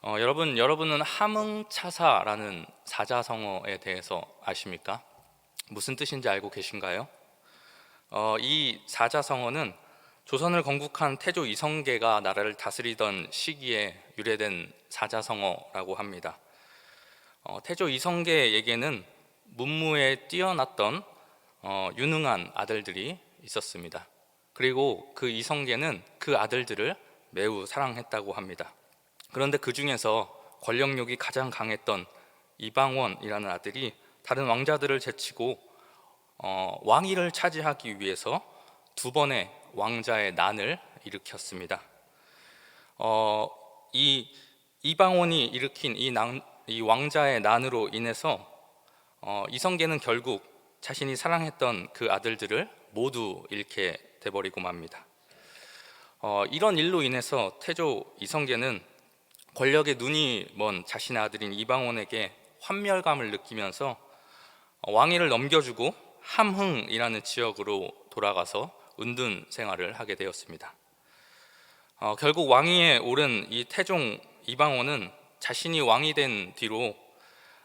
여러분은 함흥차사라는 사자성어에 대해서 아십니까? 무슨 뜻인지 알고 계신가요? 이 사자성어는 조선을 건국한 태조 이성계가 나라를 다스리던 시기에 유래된 사자성어라고 합니다. 태조 이성계에게는 문무에 뛰어났던 유능한 아들들이 있었습니다. 그리고 그 이성계는 그 아들들을 매우 사랑했다고 합니다. 그런데 그 중에서 권력욕이 가장 강했던 이방원이라는 아들이 다른 왕자들을 제치고 왕위를 차지하기 위해서 두 번의 왕자의 난을 일으켰습니다. 이 이방원이 일으킨 이 왕자의 난으로 인해서 이성계는 결국 자신이 사랑했던 그 아들들을 모두 잃게 돼버리고 맙니다. 이런 일로 인해서 태조 이성계는 권력에 눈이 먼 자신의 아들인 이방원에게 환멸감을 느끼면서 왕위를 넘겨주고 함흥이라는 지역으로 돌아가서 은둔 생활을 하게 되었습니다. 결국 왕위에 오른 이 태종 이방원은 자신이 왕이 된 뒤로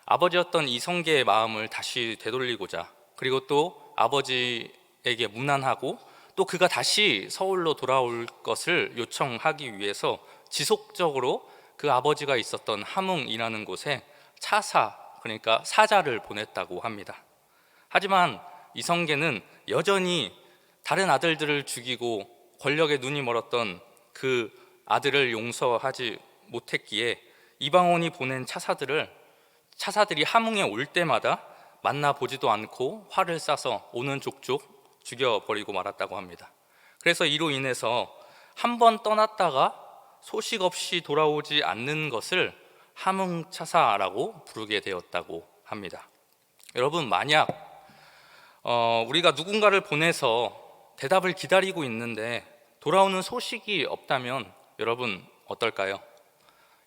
아버지였던 이성계의 마음을 다시 되돌리고자, 그리고 또 아버지에게 문안하고 또 그가 다시 서울로 돌아올 것을 요청하기 위해서 지속적으로 그 아버지가 있었던 함흥이라는 곳에 차사, 그러니까 사자를 보냈다고 합니다. 하지만 이성계는 여전히 다른 아들들을 죽이고 권력에 눈이 멀었던 그 아들을 용서하지 못했기에 이방원이 보낸 차사들이 함흥에 올 때마다 만나보지도 않고 활을 쏴서 오는 족족 죽여버리고 말았다고 합니다. 그래서 이로 인해서 한 번 떠났다가 소식 없이 돌아오지 않는 것을 함흥차사라고 부르게 되었다고 합니다. 여러분, 만약 우리가 누군가를 보내서 대답을 기다리고 있는데 돌아오는 소식이 없다면 여러분 어떨까요?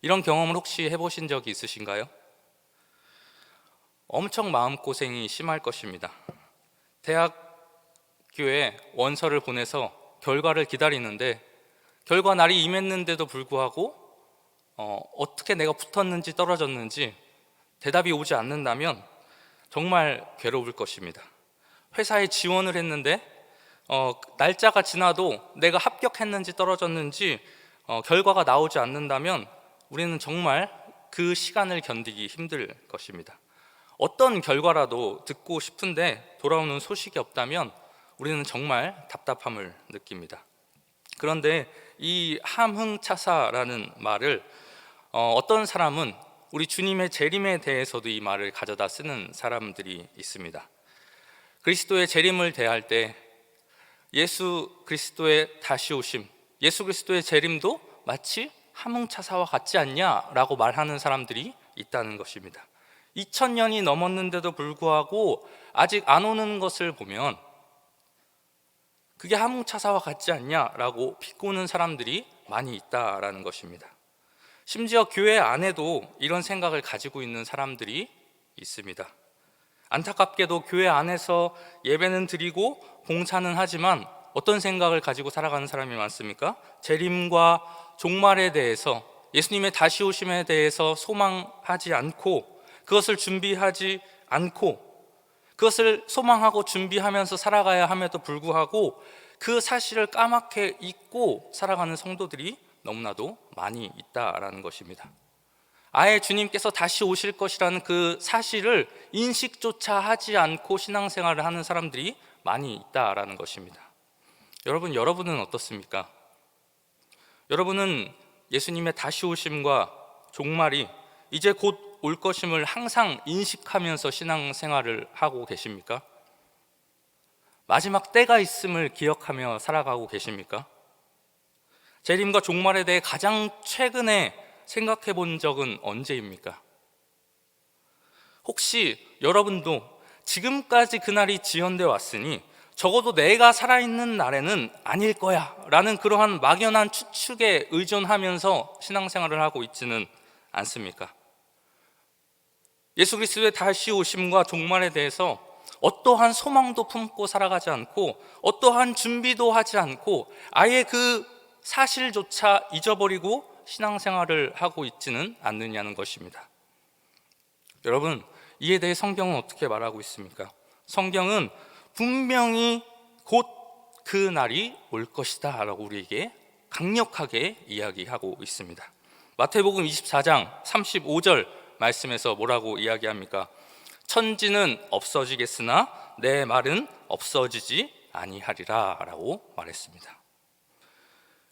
이런 경험을 혹시 해보신 적이 있으신가요? 엄청 마음고생이 심할 것입니다. 대학교에 원서를 보내서 결과를 기다리는데 결과 날이 임했는데도 불구하고 어떻게 내가 붙었는지 떨어졌는지 대답이 오지 않는다면 정말 괴로울 것입니다. 회사에 지원을 했는데 날짜가 지나도 내가 합격했는지 떨어졌는지 결과가 나오지 않는다면 우리는 정말 그 시간을 견디기 힘들 것입니다. 어떤 결과라도 듣고 싶은데 돌아오는 소식이 없다면 우리는 정말 답답함을 느낍니다. 그런데 이 함흥차사라는 말을 어떤 사람은 우리 주님의 재림에 대해서도 이 말을 가져다 쓰는 사람들이 있습니다. 그리스도의 재림을 대할 때 예수 그리스도의 다시 오심, 예수 그리스도의 재림도 마치 함흥차사와 같지 않냐라고 말하는 사람들이 있다는 것입니다. 2000년이 넘었는데도 불구하고 아직 안 오는 것을 보면 그게 함흥차사와 같지 않냐라고 비꼬는 사람들이 많이 있다라는 것입니다. 심지어 교회 안에도 이런 생각을 가지고 있는 사람들이 있습니다. 안타깝게도 교회 안에서 예배는 드리고 봉사는 하지만 어떤 생각을 가지고 살아가는 사람이 많습니까? 재림과 종말에 대해서, 예수님의 다시 오심에 대해서 소망하지 않고, 그것을 준비하지 않고, 그것을 소망하고 준비하면서 살아가야 함에도 불구하고 그 사실을 까맣게 잊고 살아가는 성도들이 너무나도 많이 있다라는 것입니다. 아예 주님께서 다시 오실 것이라는 그 사실을 인식조차 하지 않고 신앙생활을 하는 사람들이 많이 있다라는 것입니다. 여러분은 어떻습니까? 여러분은 예수님의 다시 오심과 종말이 이제 곧 올 것임을 항상 인식하면서 신앙생활을 하고 계십니까? 마지막 때가 있음을 기억하며 살아가고 계십니까? 재림과 종말에 대해 가장 최근에 생각해 본 적은 언제입니까? 혹시 여러분도 지금까지 그날이 지연돼 왔으니 적어도 내가 살아있는 날에는 아닐 거야 라는 그러한 막연한 추측에 의존하면서 신앙생활을 하고 있지는 않습니까? 예수 그리스도의 다시 오심과 종말에 대해서 어떠한 소망도 품고 살아가지 않고 어떠한 준비도 하지 않고 아예 그 사실조차 잊어버리고 신앙생활을 하고 있지는 않느냐는 것입니다. 여러분, 이에 대해 성경은 어떻게 말하고 있습니까? 성경은 분명히 곧 그 날이 올 것이다 라고 우리에게 강력하게 이야기하고 있습니다. 마태복음 24장 35절 말씀에서 뭐라고 이야기합니까? 천지는 없어지겠으나 내 말은 없어지지 아니하리라 라고 말했습니다.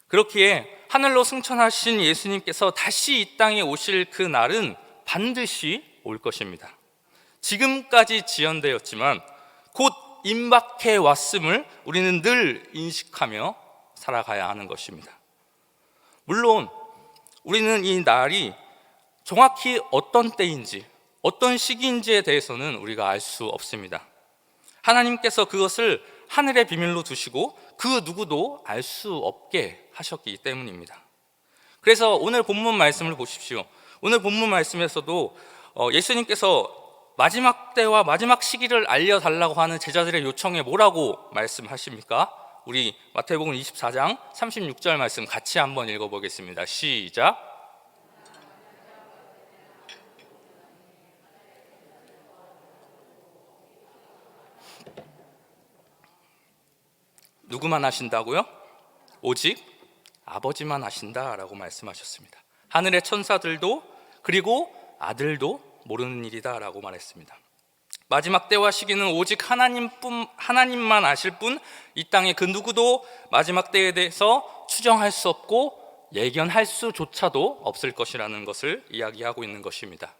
그렇기에 하늘로 승천하신 예수님께서 다시 이 땅에 오실 그 날은 반드시 올 것입니다. 지금까지 지연되었지만 곧 임박해 왔음을 우리는 늘 인식하며 살아가야 하는 것입니다. 물론 우리는 이 날이 정확히 어떤 때인지 어떤 시기인지에 대해서는 우리가 알 수 없습니다. 하나님께서 그것을 하늘의 비밀로 두시고 그 누구도 알 수 없게 하셨기 때문입니다. 그래서 오늘 본문 말씀을 보십시오. 오늘 본문 말씀에서도 예수님께서 마지막 때와 마지막 시기를 알려달라고 하는 제자들의 요청에 뭐라고 말씀하십니까? 우리 마태복음 24장 36절 말씀 같이 한번 읽어보겠습니다. 시작. 누구만 하신다고요? 오직 아버지만 하신다라고 말씀하셨습니다. 하늘의 천사들도 그리고 아들도 모르는 일이다 라고 말했습니다. 마지막 때와 시기는 오직 하나님만 아실 뿐 이 땅에 그 누구도 마지막 때에 대해서 추정할 수 없고 예견할 수조차도 없을 것이라는 것을 이야기하고 있는 것입니다.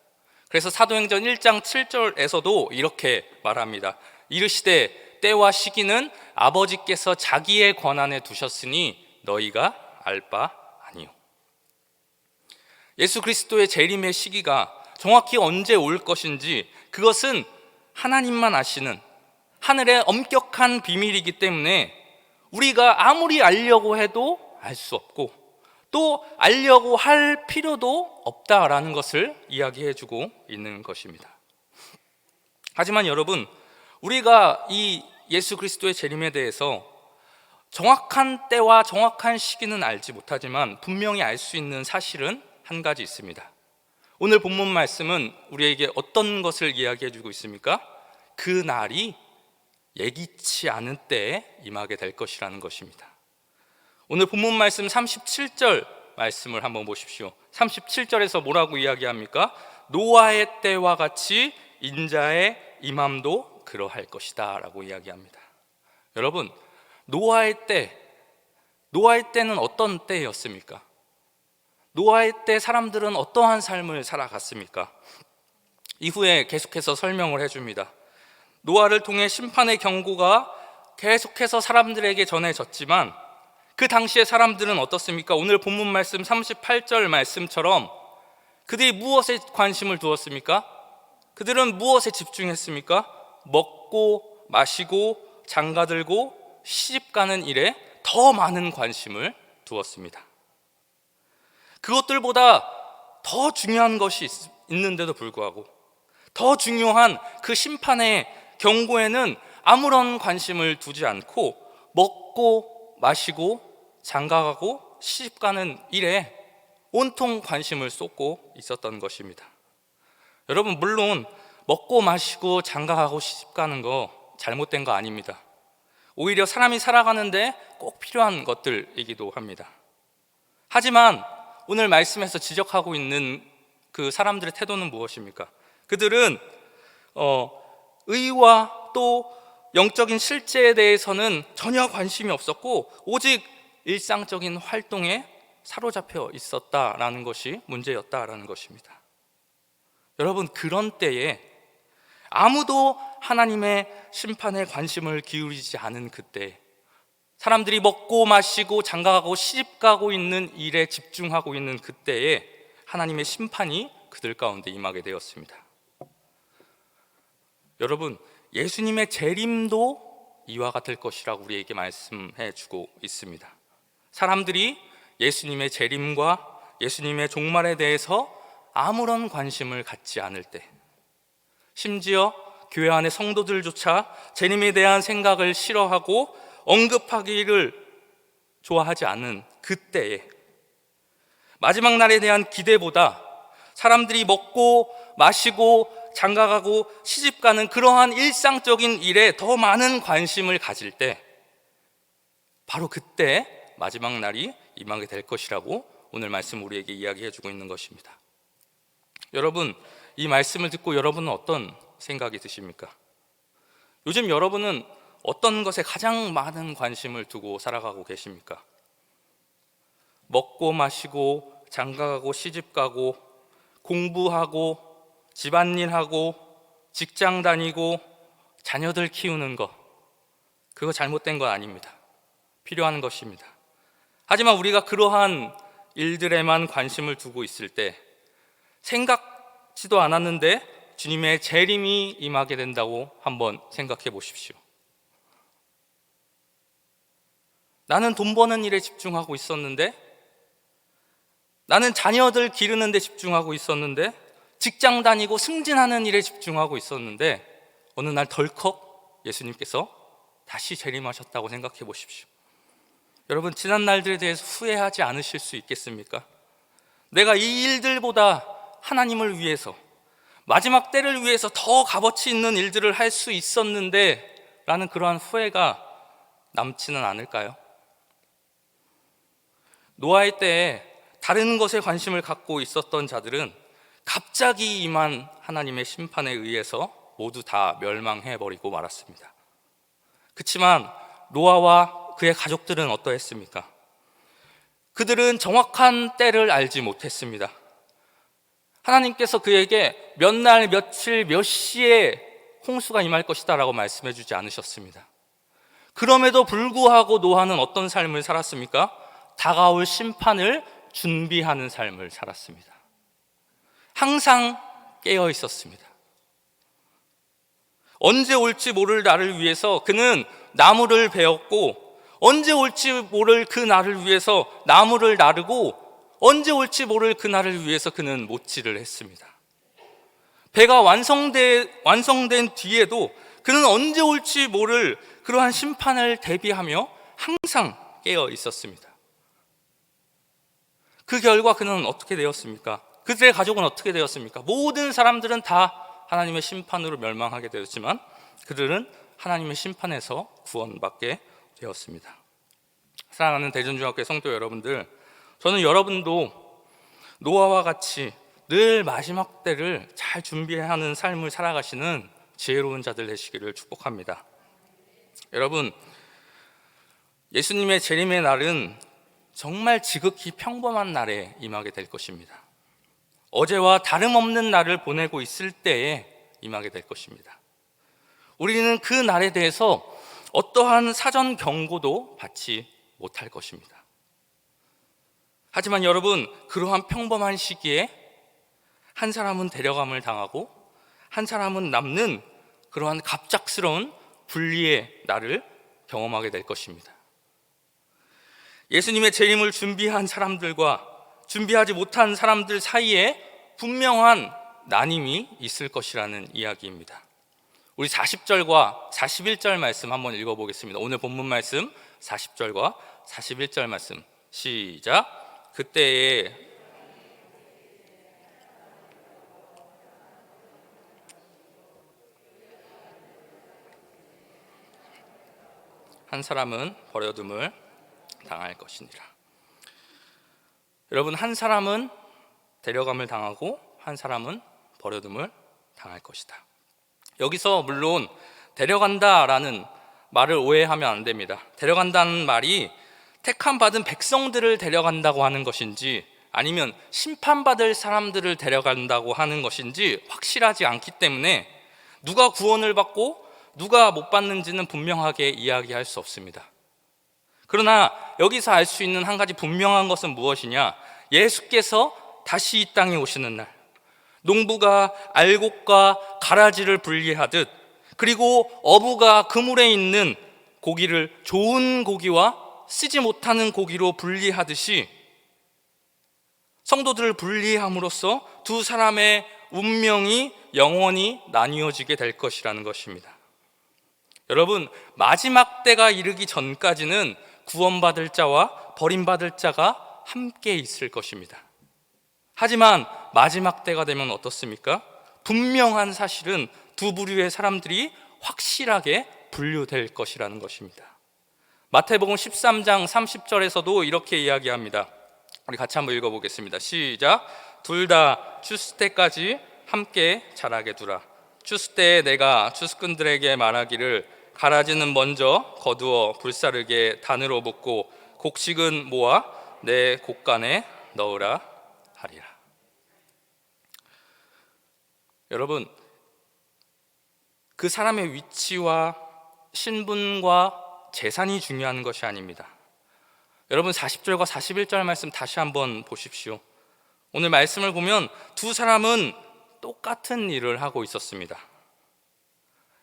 그래서 사도행전 1장 7절에서도 이렇게 말합니다. 이르시되 때와 시기는 아버지께서 자기의 권한에 두셨으니 너희가 알 바 아니요. 예수 그리스도의 재림의 시기가 정확히 언제 올 것인지 그것은 하나님만 아시는 하늘의 엄격한 비밀이기 때문에 우리가 아무리 알려고 해도 알 수 없고 또 알려고 할 필요도 없다라는 것을 이야기해주고 있는 것입니다. 하지만 여러분, 우리가 이 예수 그리스도의 재림에 대해서 정확한 때와 정확한 시기는 알지 못하지만 분명히 알 수 있는 사실은 한 가지 있습니다. 오늘 본문 말씀은 우리에게 어떤 것을 이야기해 주고 있습니까? 그 날이 예기치 않은 때에 임하게 될 것이라는 것입니다. 오늘 본문 말씀 37절 말씀을 한번 보십시오. 37절에서 뭐라고 이야기합니까? 노아의 때와 같이 인자의 임함도 그러할 것이다 라고 이야기합니다. 여러분, 노아의 때는 어떤 때였습니까? 노아의 때 사람들은 어떠한 삶을 살아갔습니까? 이후에 계속해서 설명을 해줍니다. 노아를 통해 심판의 경고가 계속해서 사람들에게 전해졌지만 그 당시에 사람들은 어떻습니까? 오늘 본문 말씀 38절 말씀처럼 그들이 무엇에 관심을 두었습니까? 그들은 무엇에 집중했습니까? 먹고 마시고 장가들고 시집가는 일에 더 많은 관심을 두었습니다. 그것들보다 더 중요한 것이 있는데도 불구하고 더 중요한 그 심판의 경고에는 아무런 관심을 두지 않고 먹고 마시고 장가가고 시집가는 일에 온통 관심을 쏟고 있었던 것입니다. 여러분, 물론 먹고 마시고 장가가고 시집가는 거 잘못된 거 아닙니다. 오히려 사람이 살아가는데 꼭 필요한 것들이기도 합니다. 하지만 오늘 말씀에서 지적하고 있는 그 사람들의 태도는 무엇입니까? 그들은 의와 또 영적인 실제에 대해서는 전혀 관심이 없었고 오직 일상적인 활동에 사로잡혀 있었다라는 것이 문제였다라는 것입니다. 여러분, 그런 때에 아무도 하나님의 심판에 관심을 기울이지 않은 그때, 사람들이 먹고 마시고 장가가고 시집가고 있는 일에 집중하고 있는 그때에 하나님의 심판이 그들 가운데 임하게 되었습니다. 여러분, 예수님의 재림도 이와 같을 것이라고 우리에게 말씀해 주고 있습니다. 사람들이 예수님의 재림과 예수님의 종말에 대해서 아무런 관심을 갖지 않을 때, 심지어 교회 안의 성도들조차 재림에 대한 생각을 싫어하고 언급하기를 좋아하지 않은 그때에 마지막 날에 대한 기대보다 사람들이 먹고 마시고 장가가고 시집가는 그러한 일상적인 일에 더 많은 관심을 가질 때, 바로 그때 마지막 날이 임하게 될 것이라고 오늘 말씀 우리에게 이야기해 주고 있는 것입니다. 여러분, 이 말씀을 듣고 여러분은 어떤 생각이 드십니까? 요즘 여러분은 어떤 것에 가장 많은 관심을 두고 살아가고 계십니까? 먹고 마시고 장가가고 시집가고 공부하고 집안일하고 직장 다니고 자녀들 키우는 거, 그거 잘못된 건 아닙니다. 필요한 것입니다. 하지만 우리가 그러한 일들에만 관심을 두고 있을 때 생각지도 않았는데 주님의 재림이 임하게 된다고 한번 생각해 보십시오. 나는 돈 버는 일에 집중하고 있었는데, 나는 자녀들 기르는 데 집중하고 있었는데, 직장 다니고 승진하는 일에 집중하고 있었는데, 어느 날 덜컥 예수님께서 다시 재림하셨다고 생각해 보십시오. 여러분, 지난 날들에 대해서 후회하지 않으실 수 있겠습니까? 내가 이 일들보다 하나님을 위해서, 마지막 때를 위해서 더 값어치 있는 일들을 할 수 있었는데 라는 그러한 후회가 남지는 않을까요? 노아의 때에 다른 것에 관심을 갖고 있었던 자들은 갑자기 임한 하나님의 심판에 의해서 모두 다 멸망해버리고 말았습니다. 그렇지만 노아와 그의 가족들은 어떠했습니까? 그들은 정확한 때를 알지 못했습니다. 하나님께서 그에게 몇 날, 며칠, 몇 시에 홍수가 임할 것이다 라고 말씀해 주지 않으셨습니다. 그럼에도 불구하고 노아는 어떤 삶을 살았습니까? 다가올 심판을 준비하는 삶을 살았습니다. 항상 깨어 있었습니다. 언제 올지 모를 날을 위해서 그는 나무를 베었고, 언제 올지 모를 그 날을 위해서 나무를 나르고, 언제 올지 모를 그 날을 위해서 그는 못질을 했습니다. 배가 완성된 뒤에도 그는 언제 올지 모를 그러한 심판을 대비하며 항상 깨어 있었습니다. 그 결과 그는 어떻게 되었습니까? 그들의 가족은 어떻게 되었습니까? 모든 사람들은 다 하나님의 심판으로 멸망하게 되었지만 그들은 하나님의 심판에서 구원받게 되었습니다. 사랑하는 대전중학교 성도 여러분들, 저는 여러분도 노아와 같이 늘 마지막 때를 잘 준비하는 삶을 살아가시는 지혜로운 자들 되시기를 축복합니다. 여러분, 예수님의 재림의 날은 정말 지극히 평범한 날에 임하게 될 것입니다. 어제와 다름없는 날을 보내고 있을 때에 임하게 될 것입니다. 우리는 그 날에 대해서 어떠한 사전 경고도 받지 못할 것입니다. 하지만 여러분, 그러한 평범한 시기에 한 사람은 데려감을 당하고 한 사람은 남는 그러한 갑작스러운 분리의 날을 경험하게 될 것입니다. 예수님의 재림을 준비한 사람들과 준비하지 못한 사람들 사이에 분명한 나님이 있을 것이라는 이야기입니다. 우리 40절과 41절 말씀 한번 읽어보겠습니다. 오늘 본문 말씀 40절과 41절 말씀 시작. 그때에 한 사람은 버려둠을 당할 것이니라. 여러분, 한 사람은 데려감을 당하고 한 사람은 버려둠을 당할 것이다. 여기서 물론 데려간다라는 말을 오해하면 안 됩니다. 데려간다는 말이 택함받은 백성들을 데려간다고 하는 것인지 아니면 심판받을 사람들을 데려간다고 하는 것인지 확실하지 않기 때문에 누가 구원을 받고 누가 못 받는지는 분명하게 이야기할 수 없습니다. 그러나 여기서 알 수 있는 한 가지 분명한 것은 무엇이냐? 예수께서 다시 이 땅에 오시는 날, 농부가 알곡과 가라지를 분리하듯, 그리고 어부가 그물에 있는 고기를 좋은 고기와 쓰지 못하는 고기로 분리하듯이 성도들을 분리함으로써 두 사람의 운명이 영원히 나뉘어지게 될 것이라는 것입니다. 여러분, 마지막 때가 이르기 전까지는 구원받을 자와 버림받을 자가 함께 있을 것입니다. 하지만 마지막 때가 되면 어떻습니까? 분명한 사실은 두 부류의 사람들이 확실하게 분류될 것이라는 것입니다. 마태복음 13장 30절에서도 이렇게 이야기합니다. 우리 같이 한번 읽어보겠습니다. 시작. 둘 다 추수 때까지 함께 자라게 두라. 추수 때에 내가 추수꾼들에게 말하기를 가라지는 먼저 거두어 불사르게 단으로 붓고 곡식은 모아 내 곡간에 넣으라 하리라. 여러분, 그 사람의 위치와 신분과 재산이 중요한 것이 아닙니다. 여러분, 40절과 41절 말씀 다시 한번 보십시오. 오늘 말씀을 보면 두 사람은 똑같은 일을 하고 있었습니다.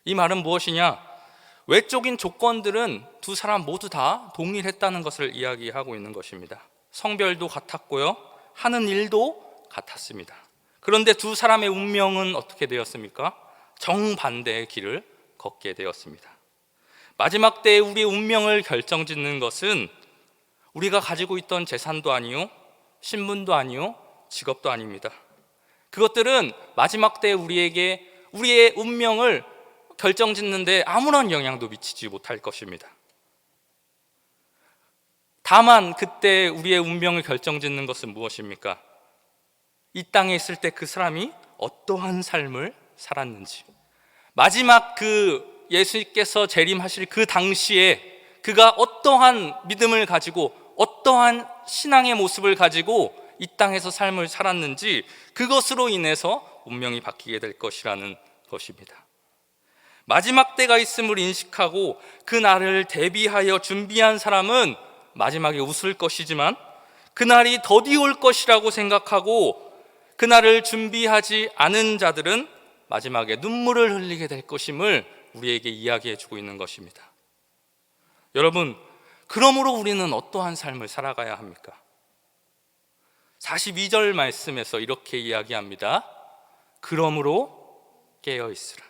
이 말은 무엇이냐? 외적인 조건들은 두 사람 모두 다 동일했다는 것을 이야기하고 있는 것입니다. 성별도 같았고요, 하는 일도 같았습니다. 그런데 두 사람의 운명은 어떻게 되었습니까? 정반대의 길을 걷게 되었습니다. 마지막 때에 우리의 운명을 결정짓는 것은 우리가 가지고 있던 재산도 아니요, 신분도 아니요, 직업도 아닙니다. 그것들은 마지막 때에 우리에게 우리의 운명을 결정짓는데 아무런 영향도 미치지 못할 것입니다. 다만 그때 우리의 운명을 결정짓는 것은 무엇입니까? 이 땅에 있을 때 그 사람이 어떠한 삶을 살았는지, 마지막 그 예수님께서 재림하실 그 당시에 그가 어떠한 믿음을 가지고 어떠한 신앙의 모습을 가지고 이 땅에서 삶을 살았는지, 그것으로 인해서 운명이 바뀌게 될 것이라는 것입니다. 마지막 때가 있음을 인식하고 그 날을 대비하여 준비한 사람은 마지막에 웃을 것이지만, 그날이 더디 올 것이라고 생각하고 그날을 준비하지 않은 자들은 마지막에 눈물을 흘리게 될 것임을 우리에게 이야기해 주고 있는 것입니다. 여러분, 그러므로 우리는 어떠한 삶을 살아가야 합니까? 42절 말씀에서 이렇게 이야기합니다. 그러므로 깨어 있으라.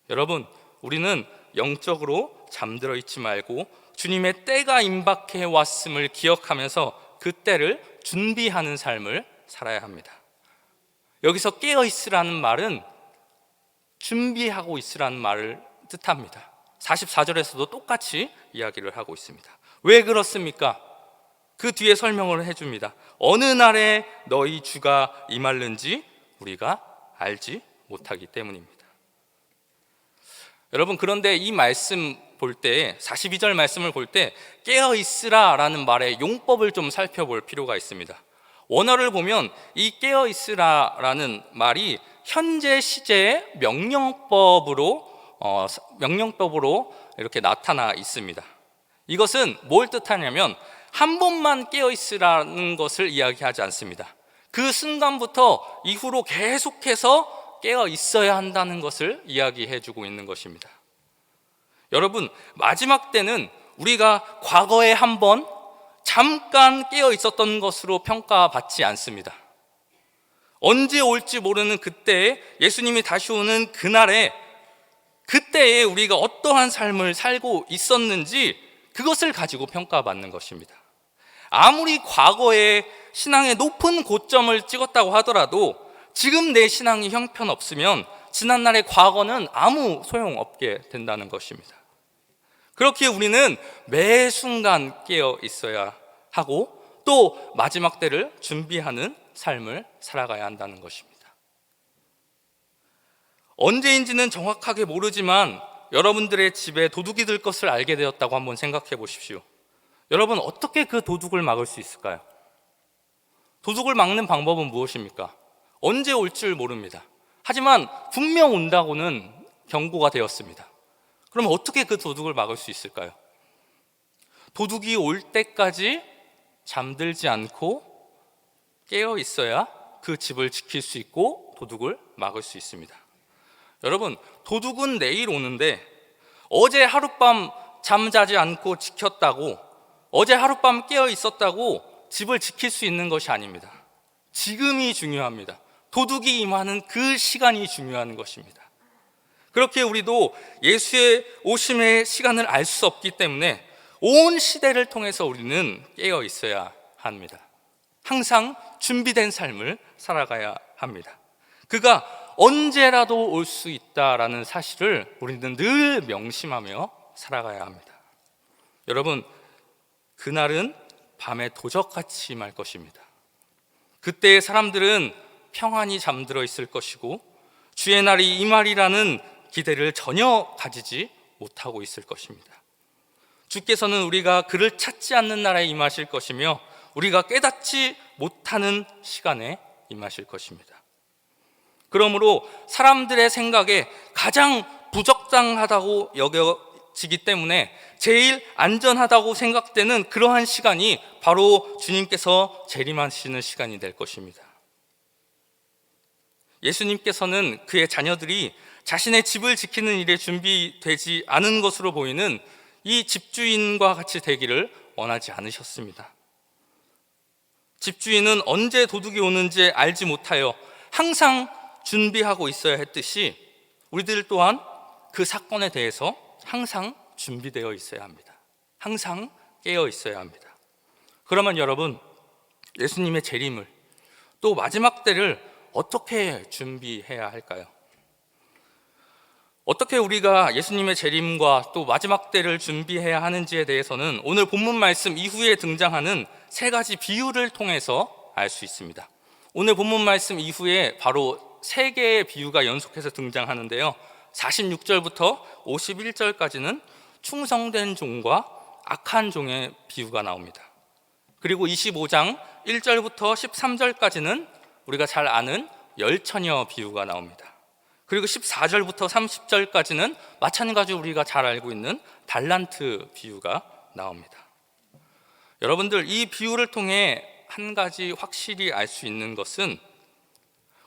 여러분, 우리는 영적으로 잠들어 있지 말고 주님의 때가 임박해 왔음을 기억하면서 그 때를 준비하는 삶을 살아야 합니다. 여기서 깨어 있으라는 말은 준비하고 있으라는 말을 뜻합니다. 44절에서도 똑같이 이야기를 하고 있습니다. 왜 그렇습니까? 그 뒤에 설명을 해줍니다. 어느 날에 너희 주가 임할는지 우리가 알지 못하기 때문입니다. 여러분, 그런데 이 말씀 볼 때, 42절 말씀을 볼 때 깨어 있으라 라는 말의 용법을 좀 살펴볼 필요가 있습니다. 원어를 보면 이 깨어 있으라 라는 말이 현재 시제의 명령법으로 이렇게 나타나 있습니다. 이것은 뭘 뜻하냐면 한 번만 깨어 있으라는 것을 이야기하지 않습니다. 그 순간부터 이후로 계속해서 깨어 있어야 한다는 것을 이야기해 주고 있는 것입니다. 여러분, 마지막 때는 우리가 과거에 한 번 잠깐 깨어 있었던 것으로 평가받지 않습니다. 언제 올지 모르는 그때에, 예수님이 다시 오는 그날에, 그때에 우리가 어떠한 삶을 살고 있었는지 그것을 가지고 평가받는 것입니다. 아무리 과거에 신앙의 높은 고점을 찍었다고 하더라도 지금 내 신앙이 형편없으면 지난날의 과거는 아무 소용없게 된다는 것입니다. 그렇게 우리는 매 순간 깨어 있어야 하고 또 마지막 때를 준비하는 삶을 살아가야 한다는 것입니다. 언제인지는 정확하게 모르지만 여러분들의 집에 도둑이 들 것을 알게 되었다고 한번 생각해 보십시오. 여러분, 어떻게 그 도둑을 막을 수 있을까요? 도둑을 막는 방법은 무엇입니까? 언제 올 줄 모릅니다. 하지만 분명 온다고는 경고가 되었습니다. 그럼 어떻게 그 도둑을 막을 수 있을까요? 도둑이 올 때까지 잠들지 않고 깨어 있어야 그 집을 지킬 수 있고 도둑을 막을 수 있습니다. 여러분, 도둑은 내일 오는데 어제 하룻밤 잠자지 않고 지켰다고, 어제 하룻밤 깨어 있었다고 집을 지킬 수 있는 것이 아닙니다. 지금이 중요합니다. 도둑이 임하는 그 시간이 중요한 것입니다. 그렇게 우리도 예수의 오심의 시간을 알 수 없기 때문에 온 시대를 통해서 우리는 깨어 있어야 합니다. 항상 준비된 삶을 살아가야 합니다. 그가 언제라도 올 수 있다라는 사실을 우리는 늘 명심하며 살아가야 합니다. 여러분, 그날은 밤에 도적같이 임할 것입니다. 그때의 사람들은 평안히 잠들어 있을 것이고 주의 날이 임하리라는 기대를 전혀 가지지 못하고 있을 것입니다. 주께서는 우리가 그를 찾지 않는 나라에 임하실 것이며 우리가 깨닫지 못하는 시간에 임하실 것입니다. 그러므로 사람들의 생각에 가장 부적당하다고 여겨지기 때문에 제일 안전하다고 생각되는 그러한 시간이 바로 주님께서 재림하시는 시간이 될 것입니다. 예수님께서는 그의 자녀들이 자신의 집을 지키는 일에 준비되지 않은 것으로 보이는 이 집주인과 같이 되기를 원하지 않으셨습니다. 집주인은 언제 도둑이 오는지 알지 못하여 항상 준비하고 있어야 했듯이 우리들 또한 그 사건에 대해서 항상 준비되어 있어야 합니다. 항상 깨어 있어야 합니다. 그러면 여러분, 예수님의 재림을 또 마지막 때를 어떻게 준비해야 할까요? 어떻게 우리가 예수님의 재림과 또 마지막 때를 준비해야 하는지에 대해서는 오늘 본문 말씀 이후에 등장하는 세 가지 비유를 통해서 알 수 있습니다. 오늘 본문 말씀 이후에 바로 세 개의 비유가 연속해서 등장하는데요, 46절부터 51절까지는 충성된 종과 악한 종의 비유가 나옵니다. 그리고 25장 1절부터 13절까지는 우리가 잘 아는 열처녀 비유가 나옵니다. 그리고 14절부터 30절까지는 마찬가지로 우리가 잘 알고 있는 달란트 비유가 나옵니다. 여러분들, 이 비유를 통해 한 가지 확실히 알 수 있는 것은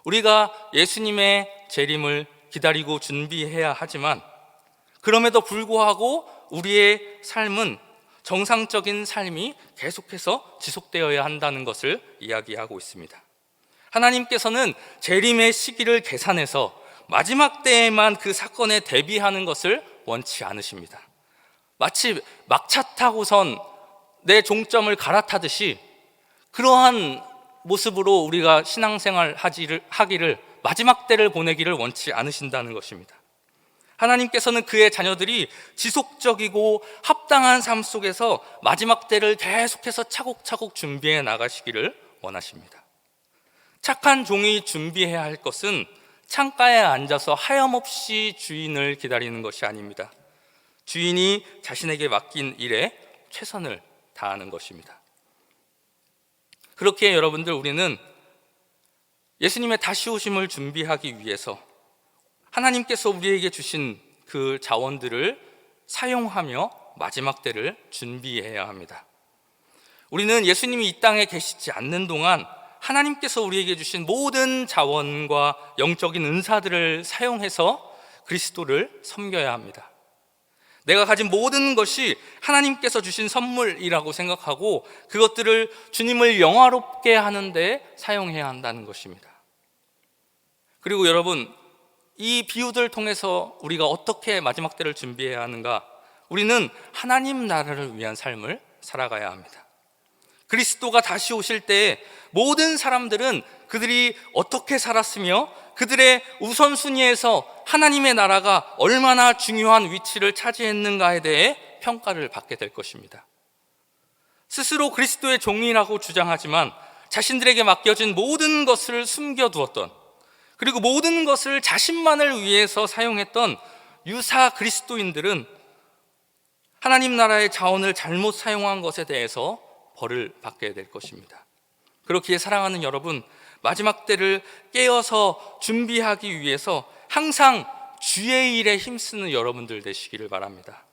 우리가 예수님의 재림을 기다리고 준비해야 하지만 그럼에도 불구하고 우리의 삶은 정상적인 삶이 계속해서 지속되어야 한다는 것을 이야기하고 있습니다. 하나님께서는 재림의 시기를 계산해서 마지막 때에만 그 사건에 대비하는 것을 원치 않으십니다. 마치 막차 타고선 내 종점을 갈아타듯이 그러한 모습으로 우리가 신앙생활 하기를, 마지막 때를 보내기를 원치 않으신다는 것입니다. 하나님께서는 그의 자녀들이 지속적이고 합당한 삶 속에서 마지막 때를 계속해서 차곡차곡 준비해 나가시기를 원하십니다. 착한 종이 준비해야 할 것은 창가에 앉아서 하염없이 주인을 기다리는 것이 아닙니다. 주인이 자신에게 맡긴 일에 최선을 다하는 것입니다. 그렇게 여러분들, 우리는 예수님의 다시 오심을 준비하기 위해서 하나님께서 우리에게 주신 그 자원들을 사용하며 마지막 때를 준비해야 합니다. 우리는 예수님이 이 땅에 계시지 않는 동안 하나님께서 우리에게 주신 모든 자원과 영적인 은사들을 사용해서 그리스도를 섬겨야 합니다. 내가 가진 모든 것이 하나님께서 주신 선물이라고 생각하고 그것들을 주님을 영화롭게 하는 데 사용해야 한다는 것입니다. 그리고 여러분, 이 비유들을 통해서 우리가 어떻게 마지막 때를 준비해야 하는가? 우리는 하나님 나라를 위한 삶을 살아가야 합니다. 그리스도가 다시 오실 때 모든 사람들은 그들이 어떻게 살았으며 그들의 우선순위에서 하나님의 나라가 얼마나 중요한 위치를 차지했는가에 대해 평가를 받게 될 것입니다. 스스로 그리스도의 종이라고 주장하지만 자신들에게 맡겨진 모든 것을 숨겨두었던, 그리고 모든 것을 자신만을 위해서 사용했던 유사 그리스도인들은 하나님 나라의 자원을 잘못 사용한 것에 대해서 벌을 받게 될 것입니다. 그렇기에 사랑하는 여러분, 마지막 때를 깨어서 준비하기 위해서 항상 주의 일에 힘쓰는 여러분들 되시기를 바랍니다.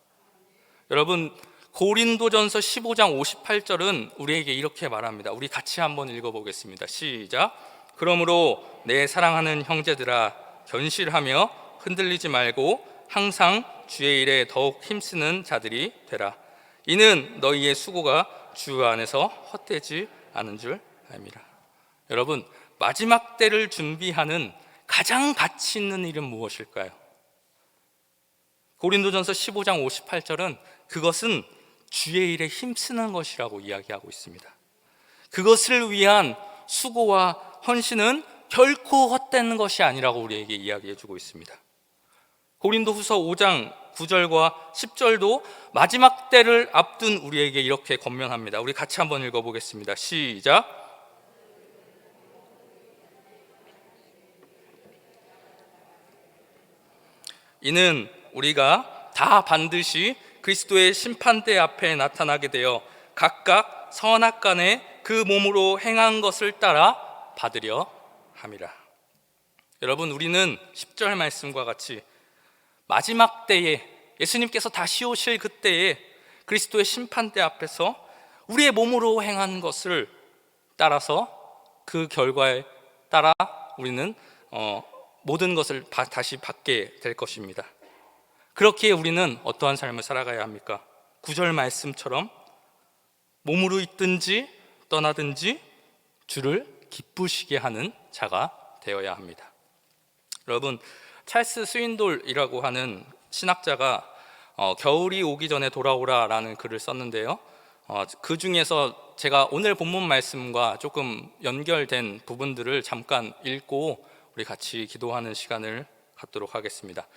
여러분, 고린도전서 15장 58절은 우리에게 이렇게 말합니다. 우리 같이 한번 읽어보겠습니다. 시작. 그러므로 내 사랑하는 형제들아, 견실하며 흔들리지 말고 항상 주의 일에 더욱 힘쓰는 자들이 되라. 이는 너희의 수고가 주 안에서 헛되지 않은 줄 압니다. 여러분, 마지막 때를 준비하는 가장 가치 있는 일은 무엇일까요? 고린도전서 15장 58절은 그것은 주의 일에 힘쓰는 것이라고 이야기하고 있습니다. 그것을 위한 수고와 헌신은 결코 헛되는 것이 아니라고 우리에게 이야기해주고 있습니다. 고린도후서 5장 9절과 10절도 마지막 때를 앞둔 우리에게 이렇게 권면합니다. 우리 같이 한번 읽어보겠습니다. 시작. 이는 우리가 다 반드시 그리스도의 심판대 앞에 나타나게 되어 각각 선악간에 그 몸으로 행한 것을 따라 받으려 함이라. 여러분, 우리는 10절 말씀과 같이 마지막 때에, 예수님께서 다시 오실 그때에 그리스도의 심판대 앞에서 우리의 몸으로 행한 것을 따라서 그 결과에 따라 우리는 모든 것을 다시 받게 될 것입니다. 그렇기에 우리는 어떠한 삶을 살아가야 합니까? 9절 말씀처럼 몸으로 있든지 떠나든지 주를 기쁘시게 하는 자가 되어야 합니다. 여러분, 찰스 스윈돌이라고 하는 신학자가 겨울이 오기 전에 돌아오라라는 글을 썼는데요. 그 중에서 제가 오늘 본문 말씀과 조금 연결된 부분들을 잠깐 읽고 우리 같이 기도하는 시간을 갖도록 하겠습니다.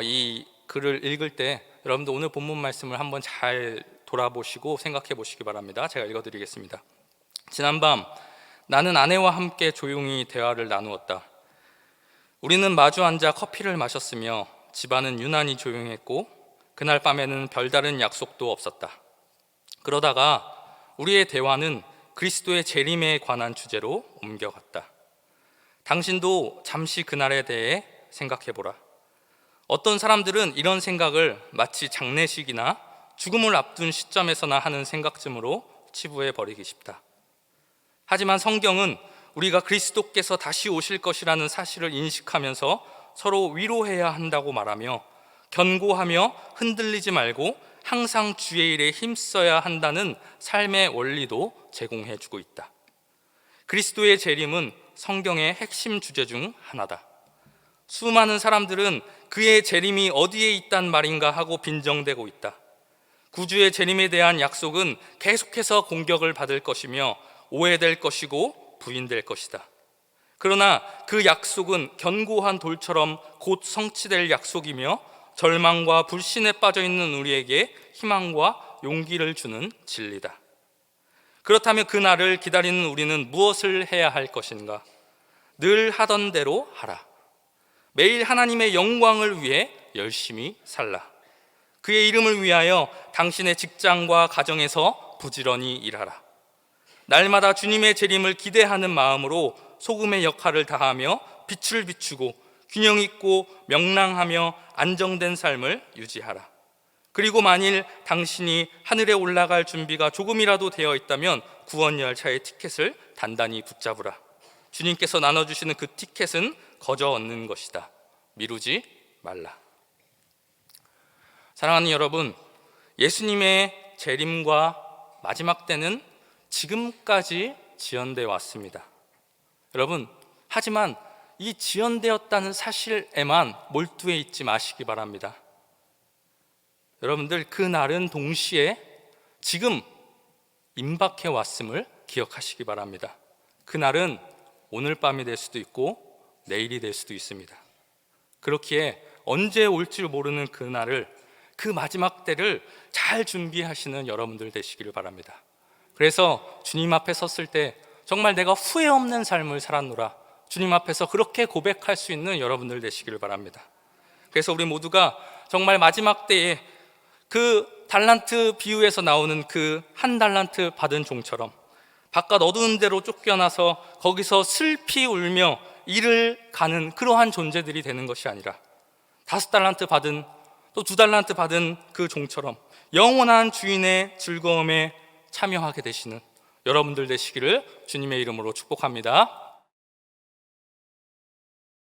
이 글을 읽을 때 여러분도 오늘 본문 말씀을 한번 잘 돌아보시고 생각해 보시기 바랍니다. 제가 읽어드리겠습니다. 지난밤 나는 아내와 함께 조용히 대화를 나누었다. 우리는 마주 앉아 커피를 마셨으며 집안은 유난히 조용했고 그날 밤에는 별다른 약속도 없었다. 그러다가 우리의 대화는 그리스도의 재림에 관한 주제로 옮겨갔다. 당신도 잠시 그날에 대해 생각해보라. 어떤 사람들은 이런 생각을 마치 장례식이나 죽음을 앞둔 시점에서나 하는 생각쯤으로 치부해버리기 쉽다. 하지만 성경은 우리가 그리스도께서 다시 오실 것이라는 사실을 인식하면서 서로 위로해야 한다고 말하며 견고하며 흔들리지 말고 항상 주의 일에 힘써야 한다는 삶의 원리도 제공해주고 있다. 그리스도의 재림은 성경의 핵심 주제 중 하나다. 수많은 사람들은 그의 재림이 어디에 있단 말인가 하고 빈정대고 있다. 구주의 재림에 대한 약속은 계속해서 공격을 받을 것이며 오해될 것이고 부인될 것이다. 그러나 그 약속은 견고한 돌처럼 곧 성취될 약속이며 절망과 불신에 빠져있는 우리에게 희망과 용기를 주는 진리다. 그렇다면 그 날을 기다리는 우리는 무엇을 해야 할 것인가? 늘 하던 대로 하라. 매일 하나님의 영광을 위해 열심히 살라. 그의 이름을 위하여 당신의 직장과 가정에서 부지런히 일하라. 날마다 주님의 재림을 기대하는 마음으로 소금의 역할을 다하며 빛을 비추고 균형 있고 명랑하며 안정된 삶을 유지하라. 그리고 만일 당신이 하늘에 올라갈 준비가 조금이라도 되어 있다면 구원 열차의 티켓을 단단히 붙잡으라. 주님께서 나눠주시는 그 티켓은 거저 얻는 것이다. 미루지 말라. 사랑하는 여러분, 예수님의 재림과 마지막 때는 지금까지 지연되어 왔습니다. 여러분, 하지만 이 지연되었다는 사실에만 몰두해 있지 마시기 바랍니다. 여러분들, 그 날은 동시에 지금 임박해 왔음을 기억하시기 바랍니다. 그 날은 오늘 밤이 될 수도 있고 내일이 될 수도 있습니다. 그렇기에 언제 올지 모르는 그 날을, 그 마지막 때를 잘 준비하시는 여러분들 되시기를 바랍니다. 그래서 주님 앞에 섰을 때 정말 내가 후회 없는 삶을 살았노라, 주님 앞에서 그렇게 고백할 수 있는 여러분들 되시기를 바랍니다. 그래서 우리 모두가 정말 마지막 때에 그 달란트 비유에서 나오는 그 한 달란트 받은 종처럼 바깥 어두운 데로 쫓겨나서 거기서 슬피 울며 일을 가는 그러한 존재들이 되는 것이 아니라 5달란트 받은, 또 2달란트 받은 그 종처럼 영원한 주인의 즐거움에 참여하게 되시는 여러분들 되시기를 주님의 이름으로 축복합니다.